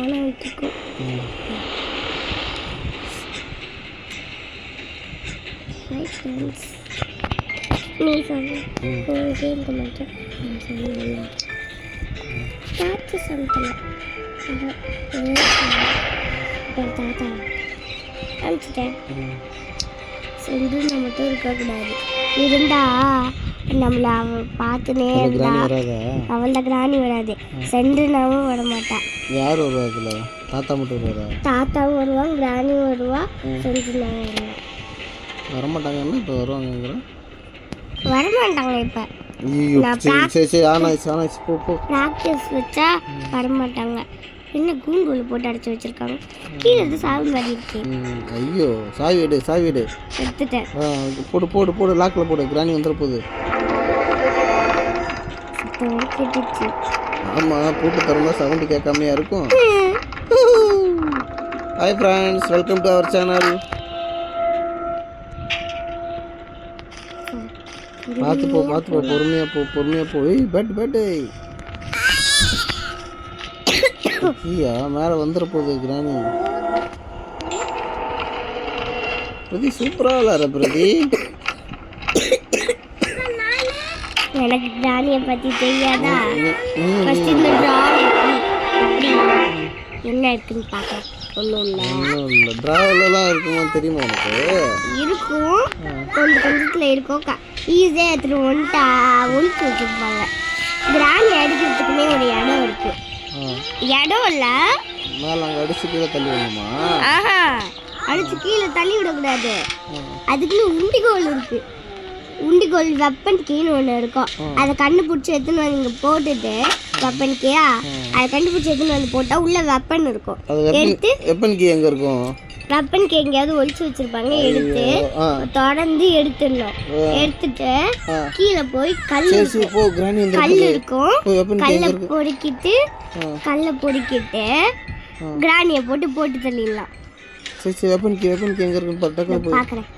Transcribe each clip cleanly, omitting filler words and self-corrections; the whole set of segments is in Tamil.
ஆனால் வச்சுக்கும். ஹாய் ஃப்ரெண்ட்ஸ், நீ சொல்லு கேட்க மாட்டேன். சொல்லல தாத்து சொல்லல தாத்தா அனுப்பிச்சிட்டேன். சென்று நம்மகிட்ட இருக்கக்கூடாது. இருந்தா நம்மள அவ பார்த்துனே இருந்தா அவள கிராணி வராது. சென்று நாமும் வர மாட்டா. யார் வருவாதுல? தாத்தா மட்டும் வருவாரா? தாத்தாவும் வருவான், கிராணியும் வருவா, சென்று நான் வருவேன். வரமாட்டாங்கன்னா இப்போ வருவாங்க. வரமாட்டாங்க இப்போ. ப்ராக்டிஸ் வச்சா வரமாட்டாங்க. என்ன கூண்டுக்குள்ள போட்டு அடைச்சி வச்சிருக்காங்க. கீழே இருந்து சாவி மாதிரி இருக்கு. ஐயோ, சாவி எடு, சாவி எடு. எடுத்துட்டேன். போடு போடு போடு, லாக்கில் போடு. கிராணி வந்துட போகுது. கேட்டுச்சு. ஆமாம், போட்டு தரமா சவுண்டு கேட்காமையா இருக்கும். Hi friends, welcome to our channel. பார்த்து போ, பார்த்து போ, பொறுமையாக போ, பொறுமையாக போ. பெட் பெட்டு ஐயா, மேலே வந்துட போகுது கிராணி. பிரதி சூப்பராக விளாட்ற பிரதி. எனக்கு கிராணியை பற்றி தெரியாதா? இந்த என்ன இருக்குன்னு பார்க்கலாம். ஒன்றும் இல்லை. ட்ராவலெலாம் இருக்குமா தெரியுமா உனக்கு? இருக்கும், கொஞ்சம் கொஞ்சத்தில் இருக்கும். ஈஸியாக எடுத்துகிட்டு வந்துட்டா ஒழிச்சு வச்சுருப்பாங்க. கிராணி அடிக்கிறதுக்குமே ஒரு இடம் இருக்குது. இடம் இல்லை, மேலே அங்கே அடிச்சு கீழே தள்ளி விடணுமா? ஆஹா, அடிச்சு கீழே தள்ளி விடக்கூடாது. அதுக்குன்னு உண்டிகோல் இருக்கு. உண்டிகோல் வெப்பன் கீன்னு ஒன்று இருக்கும். அதை கண்டுபிடிச்சி எடுத்துன்னு வந்து இங்கே போட்டுட்டு வெப்பன் கீயா அதை கண்டுபிடிச்சி எடுத்துன்னு வந்து போட்டால் உள்ள வெப்பன் இருக்கும். எடுத்து வெப்பன் கீ எங்கே இருக்கும்? வெப்பன் கீ எங்கேயாவது ஒழிச்சு வச்சிருப்பாங்க. எடுத்து தொடர்ந்து எடுத்துடணும். எடுத்துட்டு கீழே போய் கல் இருக்கும். கல்லை பொறுக்கிட்டு கிராணியை போட்டு தள்ளிடலாம். சரி, வெப்பன் கீ எங்கே இருக்குன்னு பார்க்குறேன்.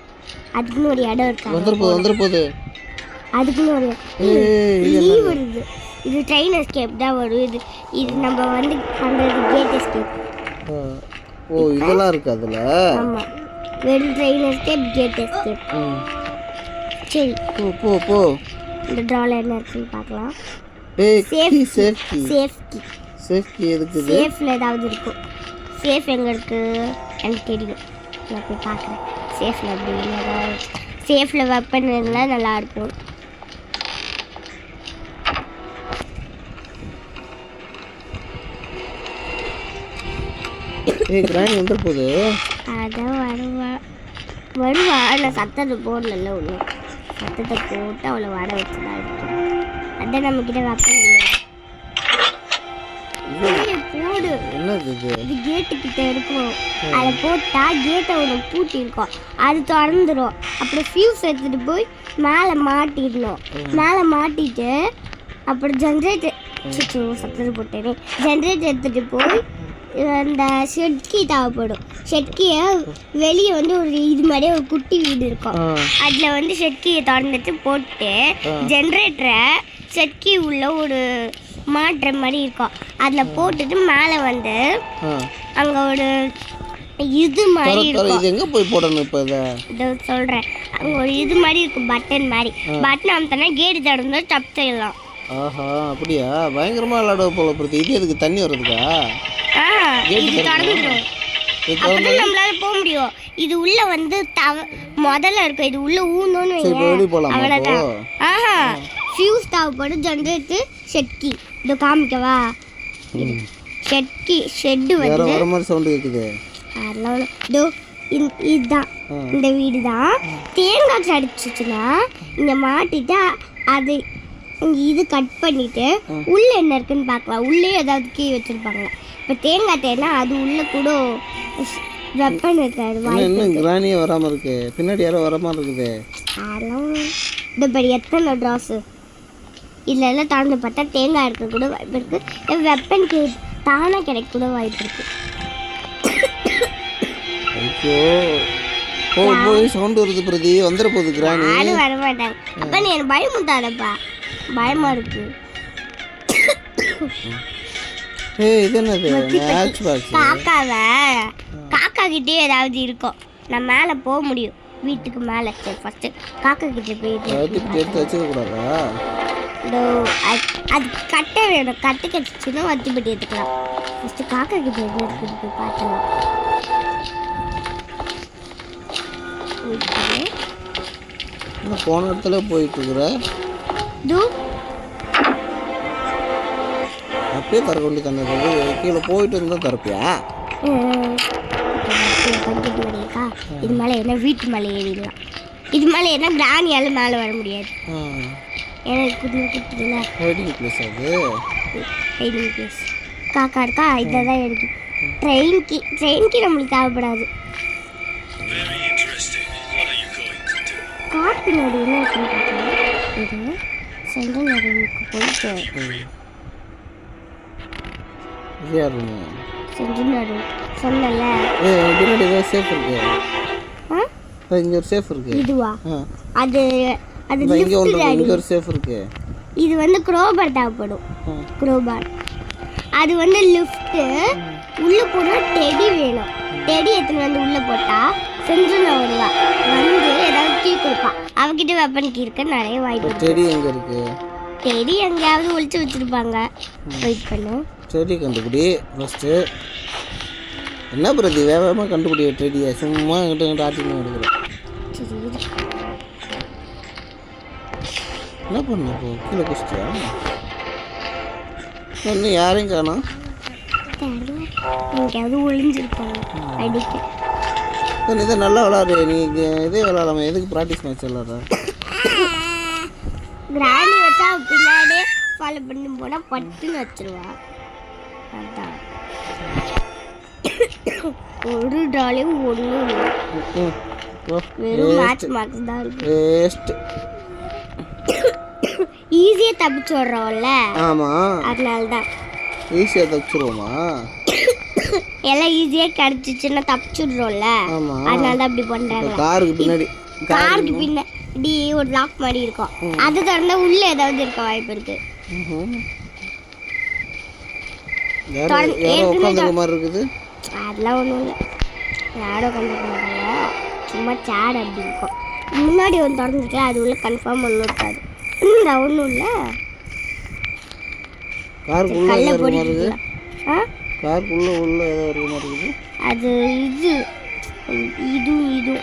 அதுக்குன்னு ஒரு இடம் இருக்கு. வந்துட போகுது. அதுக்குன்னு ஒரு லீவ் வருது. இது ட்ரெயின் எஸ்கேப் தான் வரும். இது நம்ம வந்து பண்ணுறது கேட் எஸ்கேப். ஓ, இதெல்லாம் இருக்கு அதில். ஆமாம், வெறும் ட்ரெயின் எஸ்கேப், கேட் எஸ்கேப். சரி, போ போ போ. இந்த ட்ராவில் என்ன இருக்குன்னு பார்க்கலாம். சேஃப்டி எதுக்கு? சேஃப்ல ஏதாவது இருக்கும். சேஃப் எங்கே இருக்கு எனக்கு தெரியும். நான் போய் பார்க்குறேன். சேஃபில் அப்படி ஏதாவது சேஃபில் வெப்பன் இருந்தால் நல்லாயிருக்கும். கிராணி வந்துட போகுது. அதான் வருவா. நான் சத்தத்தை போடல. ஒன்று சத்தத்தை போட்டு அவளை வர வச்சு தான் இருக்கும். அதான் நம்மக்கிட்ட வெப்பன் இல்லை. போடு. இது கேட்டுக்கிட்ட இருக்கும். அதை போட்டால் கேட்டை ஒன்று பூட்டி இருக்கும். அது திறந்துடும். அப்புறம் ஃபியூஸ் எடுத்துகிட்டு போய் மேலே மாட்டிடணும். மேலே மாட்டிட்டு அப்புறம் ஜென்ரேட்டர் சத்தத்தை போட்டேனே ஜென்ரேட்டர் எடுத்துகிட்டு போய் அந்த ஷெட்கி தேவைப்படும். ஷெட்கியை வெளியே வந்து ஒரு இது மாதிரி ஒரு குட்டி வீடு இருக்கும். அதில் வந்து ஷெட்கியை திறந்துட்டு போட்டு ஜென்ரேட்டரை ஷெட்கி உள்ள ஒரு மாட்டுற மாதிரி இருக்கும். அதில் போட்டுட்டு மேலே வந்து அங்கே ஒரு இது மாதிரி இருக்கும். எங்கே போய் போடணும்? இப்போ இதை சொல்கிறேன். அங்கே ஒரு இது மாதிரி இருக்கும், பட்டன் மாதிரி. பட்டன் அமுத்தினா கேட்டு திறந்து தப்பு செய்யலாம். ஆஹா, அப்படியா? பயங்கரமாக விளாட போல பிரதி. இது எதுக்கு? தண்ணி வர்றதுக்கா? இது திறந்துடும். அப்பதான் நம்மளால போக முடியும். இது உள்ள வந்து முதல்ல இருக்கும். இது உள்ள ஊந்தோன்னு அவ்வளோதான். ஆஹா, ஃபியூஸ் தேவைப்படும். ஜென்ரேட்டர் ஷெட்கி இதோ காமிக்கவா? ஷெட்டு வந்து வர மாதிரி சவுண்டு கேட்குது. அதெல்லாம் இதோ இதுதான், இந்த வீடு தான். தேங்காய் அடிச்சிச்சுன்னா இங்கே மாட்டிட்டு அது இங்கே இது கட் பண்ணிவிட்டு உள்ளே என்ன இருக்குன்னு பார்க்கலாம். உள்ளே ஏதாவது கீ வச்சுருப்பாங்க. இப்போ தேங்காய் தேனா அது உள்ளே கூட வெப்பன் இருக்காது. இன்னும் கிராணியே வராமல் இருக்கு. பின்னாடி யாரோ வர மாதிரி இருக்குது. அதெல்லாம் இந்த படி எத்தனை ட்ராஸு இதில் எல்லாம் திறந்து பார்த்தா தேங்காய் இருக்க கூட வாய்ப்பு இருக்குது. வெப்பன் கீ தானாக கிடைக்க கூட வாய்ப்பு இருக்குது. ஐயோ, போய் சவுண்ட் வருது பிரதி. வந்துட போகுது கிராணி. யாரும் வர மாட்டாங்க. அப்போ நீ எனக்கு பயமுட்டாதப்பா, பயமாக இருக்கு. ஏய் இது என்னது மேட்ச் பாக்ஸ் காக்காவை காக்கா கிட்டே ஏதாவது இருக்கும். நான் மேலே போக முடியும் வீட்டுக்கு மேலே. சரி ஃபஸ்ட்டு காக்கா கிட்டே போயிட்டு எடுத்து வச்சுக்க கூடாதா? அது கட்டை வேணும். கட்டை கட்டிச்சுன்னா வத்தி பட்டி எடுத்துக்கலாம். ஃபஸ்ட்டு காக்கா கிட்ட எடுத்துகிட்டு போய் பார்த்துக்கலாம். போன இடத்துல போயிட்டு இருக்கிற அப்பயே தர கொண்டு தந்தது கீழே போயிட்டு இருந்தா தரப்பியா? இது மேலே என்ன வீட்டு மேலே ஏறிடலாம். இது மேலே என்ன கிராணியால மேலே வர முடியாது. எனக்கு குட்டில ஹைடிங் பிளேஸ் அது. ஹைடிங் பிளேஸ் காக்கா இருக்கா? இதை தான் எடுக்கும். ட்ரெயினுக்கு நம்மளுக்கு தேவைப்படாது. கார் பின்னாடி என்ன இருக்குன்னு பார்க்கலாம். இது சென்ட்ரல் நடுவுக்கு போயிட்டு சென்ட்ரல் நடுவு சொன்னல. பின்னாடி ஏதோ சேஃப் இருக்கு. இங்க ஒரு சேஃப் இருக்கு. இதுவா? அது அது இங்க ஒரு சேஃப் இருக்கு. இது வந்து க்ரோபார் தேவைப்படும். க்ரோபார் அது வந்து லிஃப்ட். உள்ள போனா டெடி வேணும். டெடி எடுத்துன்னு வந்து உள்ள போட்டா செஞ்சுல வருவா. வந்து ஏதாவது கீ கொடுப்பா. அவகிட்ட வெப்பன் கீ இருக்க நிறைய வாய்ப்பு. டெடி எங்க இருக்கு? டெடி எங்கேயாவது ஒளிச்சு வச்சிருப்பாங்க. வெயிட் பண்ணு. டெடி கண்டுபிடி ஃபர்ஸ்ட். என்ன பிரதி வேகமாக கண்டுபிடி டெடியை. சும்மா என்கிட்ட ஆட்டின்னு எடுக்கிறேன். என்ன பண்ண இப்போ கீழே குச்சிட்டியா? இன்னும் யாரையும் காணோம். எங்கேயாவது ஒளிஞ்சிருப்பாங்க அடிக்க. இதை நல்லா விளாடு. நீ இதே விளாடாம எதுக்கு ப்ராக்டிஸ் மேட்ச் விளாட்ற? கிராணி வச்சா பின்னாடியே ஃபாலோ பண்ணி போனால் பட்டுன்னு வச்சிருவா. அதான் ஒரு டாலையும் ஒன்றும் இல்லை. வெறும் மேட்ச் மார்க்ஸ் தான் இருக்கு. ஈஸியாக தப்பிச்சு விட்றோம்ல. ஆமாம், அதனால தான் ஈஸியாக தப்பிச்சிருவோமா? எல்லாம் ஈஸியாக கிடச்சிச்சுன்னா தப்பிச்சுடுறோம்ல. அதனால தான் அப்படி பண்ணுறாங்க. காருக்கு பின்னாடி ஒரு லாக் மாதிரி இருக்கும். அது திறந்தா உள்ள ஏதாவது இருக்க வாய்ப்பு இருக்கு. அதெல்லாம் ஒன்றும் இல்லை. யாரும் உட்காந்துருக்க மாட்டாங்க. சும்மா சேட் அப்படி இருக்கும். முன்னாடி ஒன்று திறந்துருக்கல அது உள்ள கன்ஃபார்ம் ஒன்றும் இருக்காது. ஒன்றும் இல்லை. கல்ல போடுறது. காருக்குள்ள உள்ள ஏதோ ஒரு மாதிரி இருக்குது. அது இதுவும்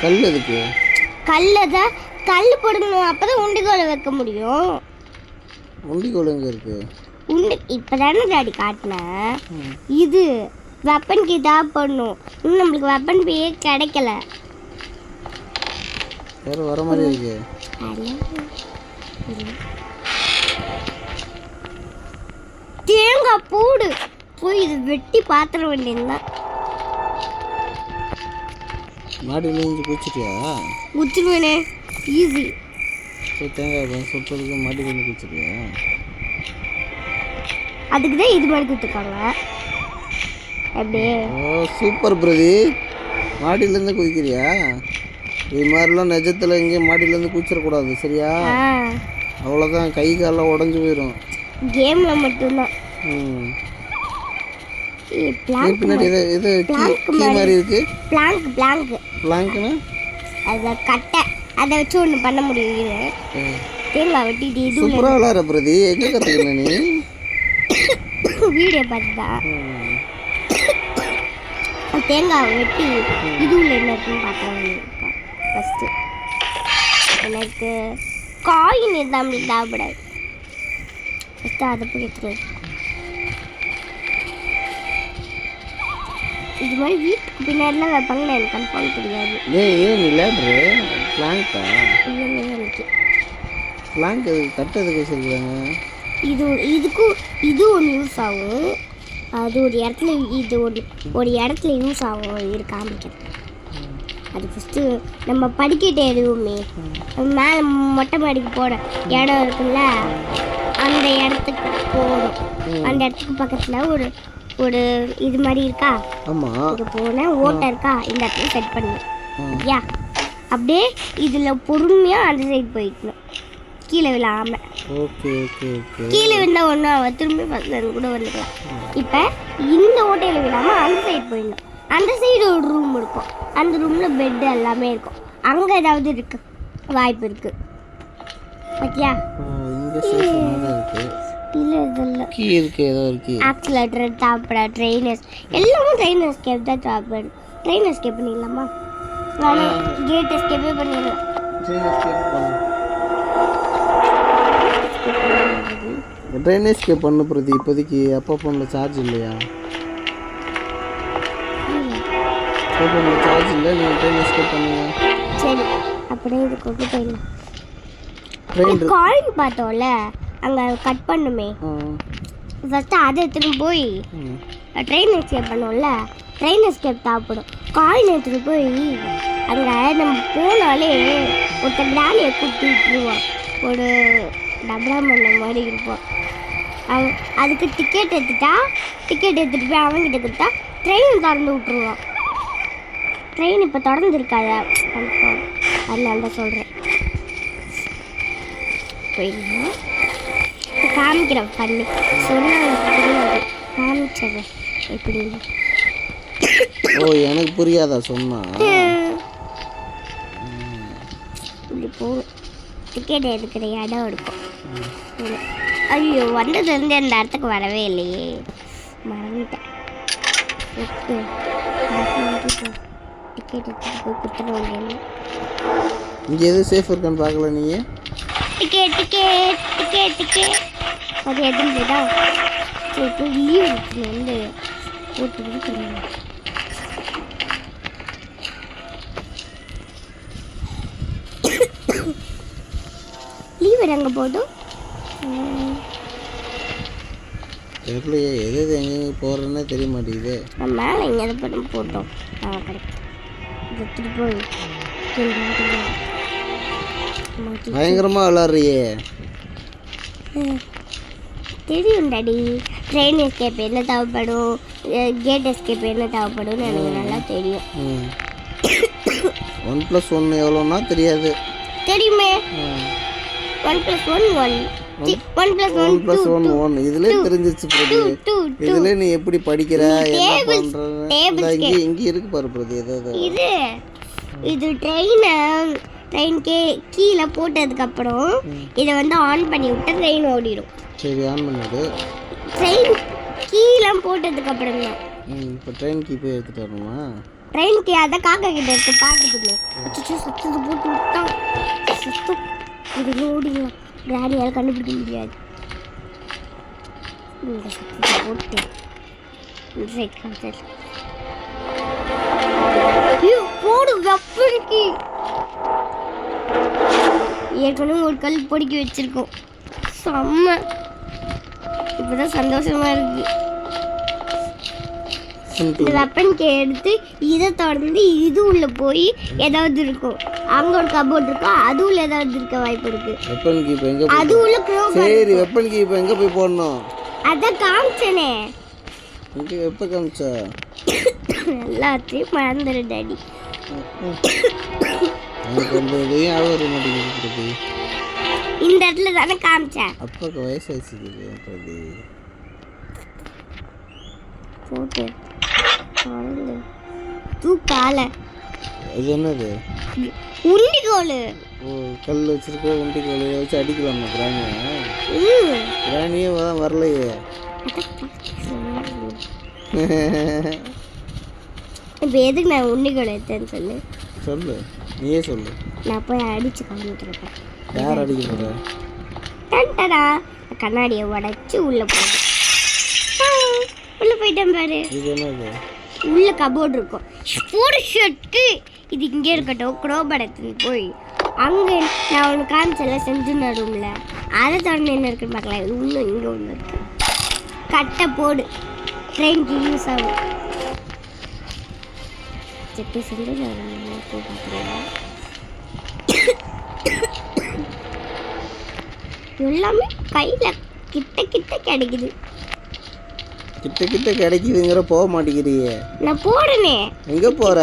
கல் எதுக்கு? கல்லை கல் போடணும். அப்பதான் உண்டிகோலை வைக்க முடியும். உண்டிகோல் எங்க இருக்கு? இப்பதானே டாடி காட்டினேன். இது வெப்பன் கீ தான் பண்ணும். இன்னும் நம்மளுக்கு வெப்பன் கீயே கிடைக்கல. வேற வர மாதிரி இருக்கு. தேங்காய் பூடு போய் இது வெட்டி பாத்திர வேண்டியதுதான். மாடியில் இருந்து குச்சிட்டியா? குச்சிருவேனே. ஈஸி. தேங்காய் சுட்டுறதுக்கு மாடியில் இருந்து குச்சிட்டியா? அதுக்கு தான் இது மாதிரி கொடுத்துருக்காங்க. அப்படியே சூப்பர் பிரதி. மாடியிலேருந்து குதிக்கிறியா? இது மாதிரிலாம் நிஜத்தில் எங்கேயும் மாடியிலேருந்து குச்சிடக்கூடாது சரியா? அவ்வளோதான், கை காலெல்லாம் உடஞ்சி போயிடும். கேமில் மட்டும்தான். பின்னாடி இது கீ மாதிரி இருக்கு. பிளாங்க்னா அது கட்டை. அதை வச்சு ஒன்று பண்ண முடியும். தேங்காய் வெட்டிட்டு இது சூப்பராக விளாட்ற பிரதி. எங்கே கற்றுக்கல நீ? வீடியோ பார்த்துதான். தேங்காய் வெட்டி இது உள்ள என்ன இருக்குன்னு பார்க்கலாம். ஃபஸ்ட்டு எனக்கு காயின் எதாவது தேவைப்படாது. ஃபஸ்ட்டு அதை போய் எடுத்துக்கலாம். இது மாதிரி வீட்டுக்கு பின்னாடிலாம் வைப்பாங்கன்னு எனக்கு கன்ஃபார்ம் தெரியாது. ஏன் விளையாடுற? பிளாங்கா? இல்லைங்க எனக்கு பிளாங்க் கட்டதுக்கு வச்சுருக்காங்க. இது ஒன்று யூஸ் ஆகும். அது ஒரு இடத்துல இது ஒரு இடத்துல யூஸ் ஆகும். இது காமிக்கிறது. அது ஃபஸ்ட்டு நம்ம படிக்கட்டு எதுவுமே மேலே மொட்டை மாடிக்கு போட இடம் இருக்குல்ல, அந்த இடத்துக்கு போகணும். அந்த இடத்துக்கு பக்கத்தில் ஒரு இது மாதிரி இருக்கா? ஆமாம். இங்கே போனால் ஓட்டை இருக்கா? இந்த இடத்துல செட் பண்ணணும். யா அப்படியே இதில் பொறுமையாக அந்த சைடு போய்க்கணும். கீழே விழாம. Okay okay okay. கீழே விழுந்தா ஒன்றும் அவன் திரும்பி ஃபஸ்ட்லேருந்து கூட வந்துக்கலாம். இப்போ இந்த ஓட்டையில் விழாமல் அந்த சைடு போயிடணும். அந்த சைடு ஒரு ரூம் இருக்கும். அந்த ரூமில் பெட்டு எல்லாமே இருக்கும். அங்கே ஏதாவது இருக்கு வாய்ப்பு இருக்குது. ஓகேயா? இங்கே சேஃபாக தான் இருக்குது. இல்லை இதெல்லாம் கீ இருக்குது, ஏதோ இருக்கு. ஆக்சிலேட்டர் தாப்படா ட்ரெயினர்ஸ் எல்லாமே ட்ரெயின் எஸ்கேப் தான் தாப்படு. ட்ரெயின் எஸ்கேப் பண்ணிடலாமா? வேணாம், கேட் எஸ்கேப்பே பண்ணிடலாம். ட்ரெயின் எஸ்கேப் பண்ணு பிரதி. இப்போதைக்கு அப்பா ஃபோனில் சார்ஜ் இல்லையா? அப்பா ஃபோனில் சார்ஜ் இல்லை, நீங்கள் ட்ரெயின் எஸ்கேப் பண்ணுங்க. சரி, அப்படியே இது கொண்டு போயிடலாம். ட்ரெயின் காயின் பார்த்தோம்ல, அங்கே கட் பண்ணுமே, ஃபஸ்ட்டு அதை எடுத்துகிட்டு போய் ட்ரெயின் எஸ்கேப் பண்ணோம்ல, ட்ரெயின் எஸ்கேப் சாப்பிடும். காயின் எடுத்துகிட்டு போய் அங்கே நம்ம போனாலே ஒருத்தர் கிராணியை கூட்டி விட்டுருவான். ஒரு டபரா மண்ண மாதிரி இருப்பான். அவன் அதுக்கு டிக்கெட் எடுத்துகிட்டு போய் அவன்கிட்ட கொடுத்தா ட்ரெயின் திறந்து விட்ருவான். ட்ரெயின் இப்போ திறந்துருக்காத, அதனால தான் சொல்கிறேன். போயிடலாம். காமிக்கிறேன் பண்ணி சொன்னால் காமிச்சிடுறேன் எப்படின்னு. ஓ, எனக்கு புரியாதா சொன்னா? இப்படி போகும். டிக்கெட் எடுக்கிற இடம் இருக்கும். ஐயோ, வந்ததுலேருந்து அந்த இடத்துக்கு வரவே இல்லையே, மறந்துட்டேன். டிக்கெட் எடுத்துட்டு போய் குத்துறோம். இங்கே எது சேஃப் இருக்கான்னு பார்க்கல நீ? டிக்கெட் டிக்கெட் டிக்கெட் டிக்கெட் அது எதுவும் போதா? சரி, இப்போ லீவ் இருக்குது வந்து போட்டு சொல்லுங்க. லீவ் எங்கே போதும் தெரியலையே, எது எது எங்கே போகிறேன்னே தெரிய மாட்டேங்குது. நம்ம மேலே இங்கே எதை பண்ணி போட்டோம் கிடைக்கும். எடுத்துட்டு போய் பயங்கரமாக விளாட்றியே. தெரியும் டாடி. ட்ரெயின் எஸ்கேப் என்ன தேவைப்படும், கேட் எஸ்கேப் என்ன தேவைப்படும்னு எனக்கு நல்லா தெரியும். 1+1 எவ்வளோன்னா தெரியாது. தெரியுமே. 1+1 1 1+1 1 இதுலேயே தெரிஞ்சிச்சு பிரதி. இதுல நீ எப்படி படிக்கிற, என்ன பண்ற? இங்கே இருக்கு பாரு பிரதி. இது ட்ரெயின் கீழே போட்டதுக்கப்புறம் இதை வந்து ஆன் பண்ணி விட்டு ட்ரெயின் ஓடிடும். சரி, ஆன் பண்ணிடு. ட்ரெயின் கீழே போட்டதுக்கப்புறம் தான் இப்போ ட்ரெயின் கீ போய் எடுத்துகிட்டு வரணுமா? ட்ரெயின் கீ அதை காக்கா கிட்ட இருக்கு, பார்த்துக்கணும். அச்சோ, சத்தத்தை போட்டு விட்டான். சத்தம் இது ஓடிடலாம், கிராணியால் கண்டுபிடிக்க முடியாது. இந்த சத்தத்தை போட்டு போடு வெப்பனுக்கு. ஏற்கனவே ஒரு கல் பொடிக்கி வச்சிருக்கோம். செம்ம, இப்போதான் சந்தோஷமா இருக்கு. இந்த வெப்பனுக்கு எடுத்து இதை தொடர்ந்து இது உள்ள போய் ஏதாவது இருக்கும். அங்க ஒரு கபோர்ட் இருக்கும், அது உள்ள ஏதாவது இருக்க வாய்ப்பு இருக்கு. வெப்பன் கீ எங்க? அது உள்ள சரி, வெப்பன் கீ எங்க போய் போடணும்? அத காமிச்சனே. இங்க எப்ப காமிச்சா? எல்லாத்தையும் மறந்துரு டாடி. எனக்கு அந்த இதையும் ஆவர மாட்டேங்குது. இந்த இடத்துல தானே காமிச்சேன். அப்பாக்கு வயசாச்சு பிரதி. போட்டு தூக்கால. இது என்னது? உண்டிகோல். ஓ, கல் வச்சிருக்க உண்டிகோல் வச்சு அடிக்கலாமா கிராணியை? கிராணியே வரலையே. இப்போ எதுக்கு நான் உண்டிகோல் எடுத்தேன்னு சொல்லு. சொல்லு, நீயே சொல்லு. நான் போய் அடிச்சு காமிக்கிறேன். யார் அடிக்க போற? டண்டடா, கண்ணாடியை உடைச்சு உள்ள போடு. உள்ள போயிட்டேன் பாரு. இது என்னது? உள்ள கபோர்ட் இருக்கும். ஒரு ஷர்ட்டு இது இங்கே இருக்கட்டும். குரோபடத்துக்கு போய் அங்கே நான் ஒன்று காமிச்சல செஞ்சுன ரூமில் அதை தொடர்ந்து என்ன இருக்குன்னு பார்க்கலாம். இது இன்னும் இங்கே ஒன்று இருக்கு. கட்டை போடு, ட்ரெயினுக்கு யூஸ் ஆகும். செப்பி செஞ்சு போய் பார்க்குறேன். எல்லாமே கையில் கிட்ட கிட்ட கிடைக்குது. கிட்ட கிட்ட கிடைக்குதுங்கிற போக மாட்டேங்கிறியே. நான் போடுனே. எங்க போற?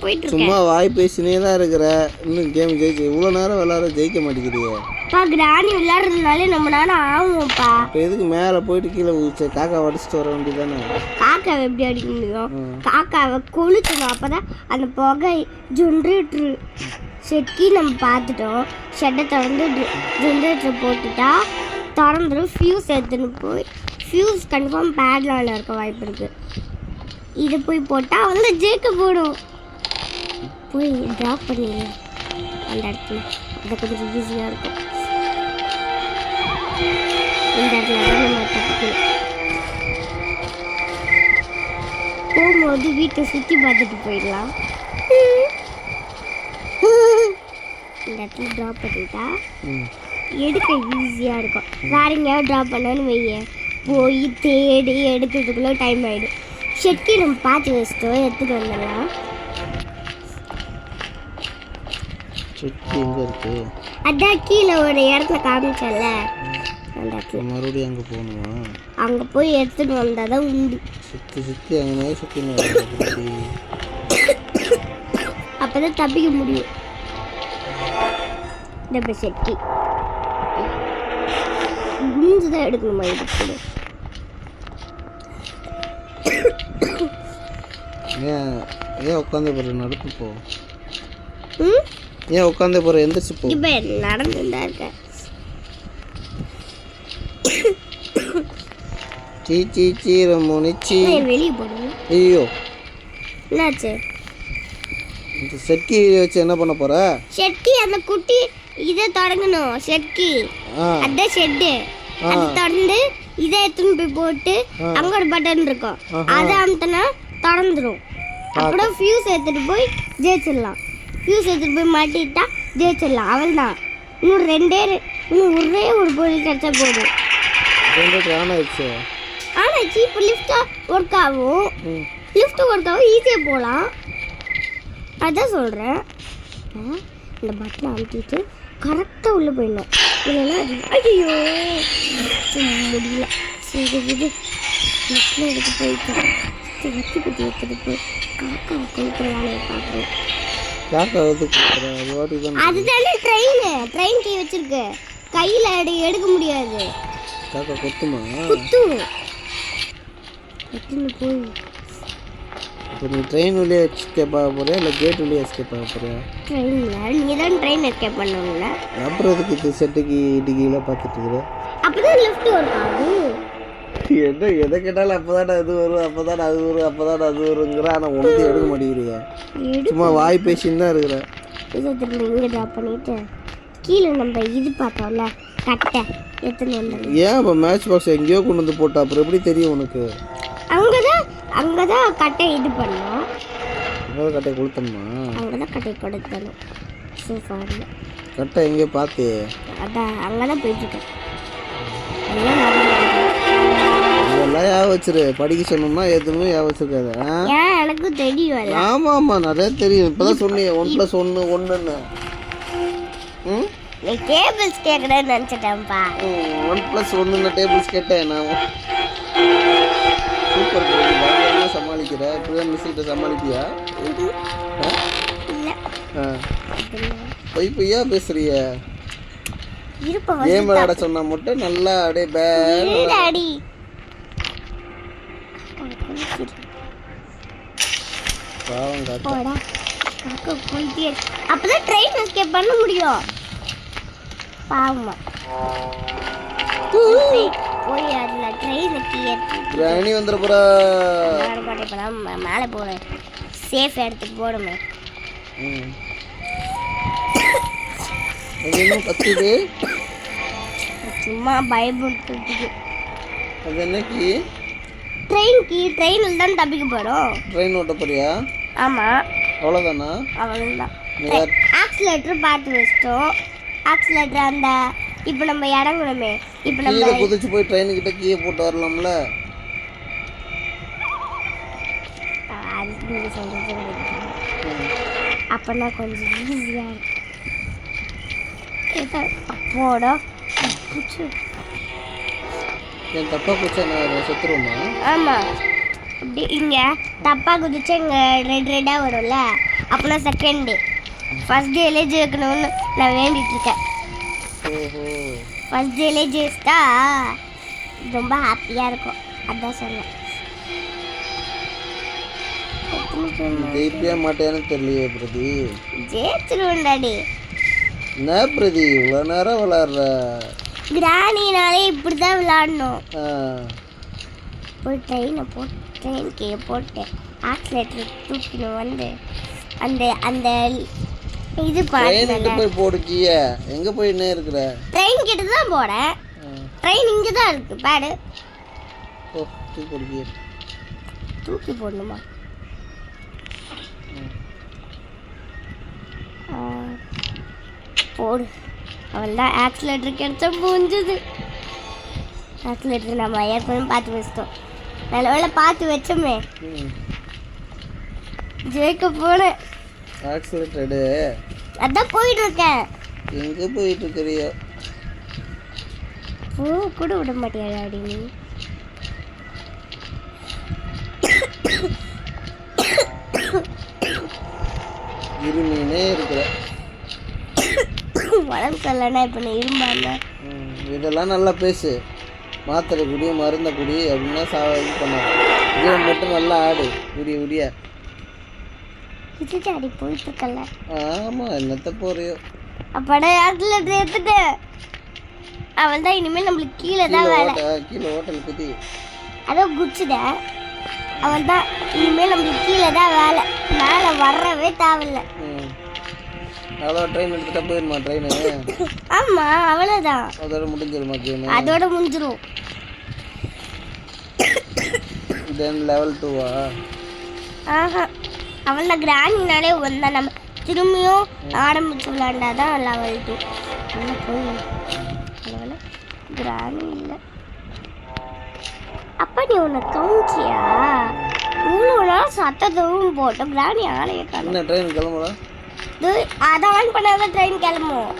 போயிட்டு சும்மா வாய் பேசினே தான் இருக்கிற. இன்னும் கேம் ஜெயிக்க இவ்வளோ நேரம் விளாட ஜெயிக்க மாட்டேங்கிறியே. அப்பா கிராணி விளையாடுறதுனாலே நம்ம நேரம் ஆகும்ப்பா. இப்போ எதுக்கு மேலே போயிட்டு கீழே ஊச்சு காக்கா அடிச்சுட்டு வர வேண்டியதானே? காக்காவை எப்படி அடிக்க முடியும்? காக்காவை கொளுத்தணும். அப்பதான் அந்த புகை ஜென்ரேட்டரு செட்கி நம்ம பார்த்துட்டோம். ஷெட்டை திறந்து ஜென்ரேட்டர் போட்டுட்டா திறந்துடும். ஃபியூஸ் எடுத்துன்னு போய் ஃபியூஸ் கன்ஃபார்ம் பேட்லாவில் இருக்க வாய்ப்பு இருக்குது. இதை போய் போட்டால் வந்து ஜேக்க போடும். போய் ட்ராப் பண்ணிடுங்க அந்த இடத்துல. அது கொஞ்சம் ஈஸியாக இருக்கும். இந்த இடத்துல தான் நம்ம தப்பிக்கணும். போகும்போது வீட்டை சுற்றி பார்த்துட்டு போயிடலாம். இந்த இடத்துல ட்ராப் பண்ணிட்டா எடுக்க ஈஸியாக இருக்கும். வேற எங்கேயாவது ட்ராப் பண்ணணும்னு வைய போய் தேடி எடுக்கிறதுக்குள்ளே டைம் ஆகிடும். ஷெட்கி நம்ம பார்த்து வச்சுட்டோம், எடுத்துகிட்டு வந்துடலாம். செட்டி எங்கே இருக்கு? அதான் கீழே ஒரு இடத்துல காமிச்சல அந்த இடத்துல. மறுபடியும் அங்கே போகணுமா? அங்கே போய் எடுத்துகிட்டு வந்தால் தான் உண்டு. சுற்றி சுற்றி அங்கே சுற்றி அப்போ தான் தப்பிக்க முடியும். இந்த ஷெட்கி குஞ்சு தான் எடுக்கணுமா? எடுக்கணும். ஏன் உட்காந்து போகிற? நடந்து போ. ஏன் உட்காந்து போகிற? எந்திரிச்சு போ. இப்போ நடந்துதான் இருக்கேன். சீ ரமோனிச்சி வெளியே போடுங்க. ஐயோ என்னாச்சு? இந்த செட்கி வச்சு என்ன பண்ண போற? ஷெட்கி அந்த குட்டி இதை தொடங்கணும். ஷெட்கி அதான் ஷெட்டு அது தொடர்ந்து இதை எடுத்துன்னு போய் போட்டு அங்கே ஒரு பட்டன் இருக்கும். அதை அமுத்தினா திறந்துடும். அப்புறம் ஃபியூஸ் எடுத்துட்டு போய் ஜெயிச்சிடலாம். ஃபியூஸ் எடுத்துட்டு போய் மாட்டிட்டா ஜெயிச்சிடலாம். அவள் தான். இன்னும் ஒரே ஒரு பொருள் கிடைச்சா போதும். ஆனாச்சு. இப்போ லிஃப்டாக ஒர்க் ஆகும். ஈஸியாக போகலாம். அதான் சொல்கிறேன். இந்த பட்டனை அமுத்திட்டு கரெக்டாக உள்ளே போயிடணும். இல்லைன்னா ஐயோ முடியல. சரி இது லிஃப்டில் எடுத்து போயிட்டு வத்தி குட்டி எடுத்துட்டு போய் காக்காவை கொளுத்துற வேலையை பார்க்குறேன். அதுதானே ட்ரெயின் கை வச்சிருக்கு. கையில் எடுக்க முடியாது. குத்தும். எத்தனை போய் நீ ட்ரெயின் வழியாக எஸ்கேப் ஆக போறியா இல்லை கேட் வழியாக எஸ்கேப் ஆக போறியா? ட்ரெயினில் நீ தான் ட்ரெயின் எஸ்கேப் பண்ணணும்ல. அப்புறம் எதுக்கு இது செட்டுக்கு டிகிலாம் பார்த்துட்டு இருக்கிற? அப்போதான் லிஃப்ட் வரும். என்ன எதை கேட்டாலும் அப்போதானே அது வரும், அப்போதானே அது வரும், அப்போதானே அது வருங்கிற. ஆனால் உனக்கு எடுக்க மாட்டேங்கிறீங்க. சும்மா வாய் பேசின்னு தான் இருக்கிற. இதை திரும்ப இங்கே ட்ராப் பண்ணிட்டு கீழே நம்ம இது பார்த்தோம்ல கட்டை எத்தனை வந்து. ஏன் இப்போ மேட்ச் பாக்ஸ் எங்கேயோ கொண்டு வந்து போட்டா அப்புறம் எப்படி தெரியும் உனக்கு? அங்கே தான் கட்டை இது பண்ணோம். அங்கே கட்டை கொளுத்தணுமா? அங்கே தான் கட்டை கொடுத்தணும். சோஃபாவில் கட்டை எங்கேயோ பார்த்து அதான் அங்கே தான் போயிட்டுருக்கேன். இதெல்லாம் ஞாபகம் வச்சிரு. படிக்க சொன்னோம்னா எதுவுமே ஞாபகம் வச்சிருக்காது. ஏன் எனக்கு தெரியும். ஆமாம் நிறைய தெரியும். இப்போதான் சொன்னீங்க 1+1 1ன்னு. நீ டேபிள்ஸ் கேட்குறேன்னு நினச்சிட்டேன்ப்பா. 1+1 டேபிள்ஸ் கேட்டேன் நான். சூப்பர் பயங்கரமாக சமாளிக்கிற. இப்படிதான் மிஸ்கிட்ட சமாளிப்பியா? பொய்யா பேசுறிய? கேம் விளையாட சொன்னா மட்டும் நல்லா அப்படியே பேடி. பாவம் காக்கா. அப்பதான் ட்ரெயின் எஸ்கேப் பண்ண முடியும். பாவமா போய் அதில் ட்ரெயினுக்கு ராணி வந்துட போறா. மேலே போகிறேன். சேஃப் இடத்துக்கு போடுமே. இன்னும் கத்துது. சும்மா பயப்படுத்துறதுக்கு. அது என்ன கீ? ட்ரெயினில் தான் தப்பிக்க போகிறோம். ட்ரெயின் ஓட்ட போறியா? ஆமாம். அவ்வளோதானா? அவ்வளோதான். ஆக்சிலேட்டர் பார்த்து வச்சிட்டோம். ஆக்சிலேட்டர் அந்த இப்போ நம்ம இறங்கணுமே. இப்போ நம்ம குதிச்சு போய் ட்ரெயினுக்கிட்ட கீயை போட்டு வரலாம்ல. அது சொல்கிறது அப்போனா கொஞ்சம் ஈஸியாக இருக்கும். அப்போடா என் தப்பா குச்சா நான் செத்துருவோமா? ஆமாம். அப்படி இங்கே தப்பாக குதிச்சா இங்கே ரெட்டாக வரும்ல. அப்போனா செகண்ட் டே. ஃபர்ஸ்ட் டேலே ஜெயிக்கணும்னு நான் வேண்டிகிட்டு இருக்கேன். ஓஹோ ஃபர்ஸ்ட் டேலே ஜெயிச்சிட்டா ரொம்ப ஹாப்பியாக இருக்கும். அதான் சொன்னேன். ஜெயிப்பியா மாட்டேன்னு தெரியலையே பிரதி. ஜெயிச்சிருவோம் டாடி. என்ன பிரதி இவ்வளோ நேரம் விளாட்ற? கிராணினாலே இப்படி தான் விளாடணும். ஆ போய் ட்ரெயின் கீழே போட்டு ஆக்சிலேட்டர் தூக்கின்னு வந்து அந்த அந்த இது ட்ரெயினுக்கு போய் போடுக்கிய எங்கே போய் என்ன இருக்கிற? ட்ரெயின் கிட்ட தான் போகிறேன். ட்ரெயின் இங்கே தான் இருக்கு பேடு. ஓ தூக்கி போடுக்கிய. தூக்கி போடணுமா? போடு. அவள் தான் ஆக்சிலேட்டர் கிடைச்சா புரிஞ்சுது. ஆக்சிலேட்டர் நம்ம ஏற்கனவே பார்த்து வச்சிட்டோம். நல்ல வேலை பார்த்து வச்சோமே. ஜெயிக்க போனேன். ஆக்சிலேட்டடு அதான் போயிட்டு இருக்கேன். எங்கே போயிட்டு இருக்கிறியோ? பூ கூட விட மாட்டியா அடி நீ? இருமீனே இருக்கிற. உடம்பு சரியில்லைன்னா இப்போ நான் இரும்பாங்க. இதெல்லாம் நல்லா பேசு. மாத்திரை குடி மருந்தை குடி அப்படின்னா இது பண்ணாது. இதை மட்டும் நல்லா ஆடு விடிய விடிய. இது அடி போயிட்டு இருக்கல. ஆமாம் என்னத்த போறியோ? அப்படா ஆக்சிலேட்டர் எடுத்துட்டு அவள் தான் இனிமேல் நம்மளுக்கு கீழே தான் வேலை. கீழே ஹோட்டல் குதி அதோ குச்சிட. அவள் தான் இனிமேல் நம்மளுக்கு கீழே தான் வேலை. மேலே வரவே தேவையில்லை. அவ்வளோ ட்ரெயின் எடுத்துட்டா போயிருமா ட்ரெயின்? ஆமாம் அவ்வளோதான். அதோட முடிஞ்சிருமா கேம்? அதோட முடிஞ்சிரும். தென் லெவல் 2வா? ஆஹா அவள் தான் கிராணினாலே வந்தால் நம்ம திரும்பியும் ஆரம்பிச்சு விளாண்டாதான் லெவல் 2. உள்ள போய் கிராணி இல்லை. அப்போ நீ உன்னை கவுச்சியா? இவ்வளோ நாள் சத்தத்தவும் போட்டோம். கிராணி ஆலையை காணும். என்ன ட்ரெயின் கிளம்பலாம்? அதை ஆன் பண்ணாதான் ட்ரெயின் கிளம்பும்.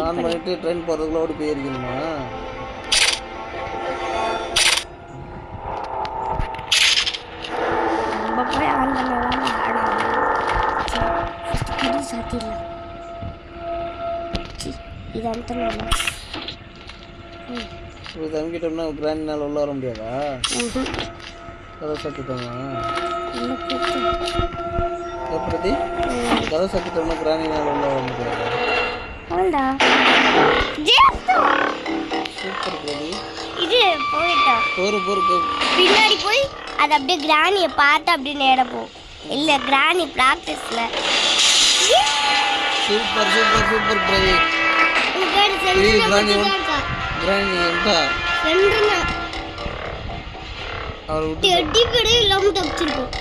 ஆன் பண்ணிட்டு ட்ரெயின் போகிறதுக்குள்ள ஓடி போயிருக்கணுமா? நம்ம போய் ஆன் பண்ணாதான் ஆடும். சாத்திடலாம். இது அனுப்பினா இது தங்கிட்டோம்னா கிராண்டினால் உள்ள வர முடியாதா? கதை சாத்திட்டோம்னா எப்படி? கதை சாத்திட்டோம்னா கிராண்டினால் உள்ள வர முடியாதா? சூப்பர் பிரதி. இது போயிட்டோம். பொறுக்கு பின்னாடி போய் அது அப்படியே கிராணியை பார்த்து அப்படியே நேர போகும். இல்லை கிராணி ப்ராக்டிஸில். சூப்பர் சூப்பர் சூப்பர் பிரதி. கிராணி எந்தா அவர் இல்லாமல் தப்பிச்சிருக்கோம்.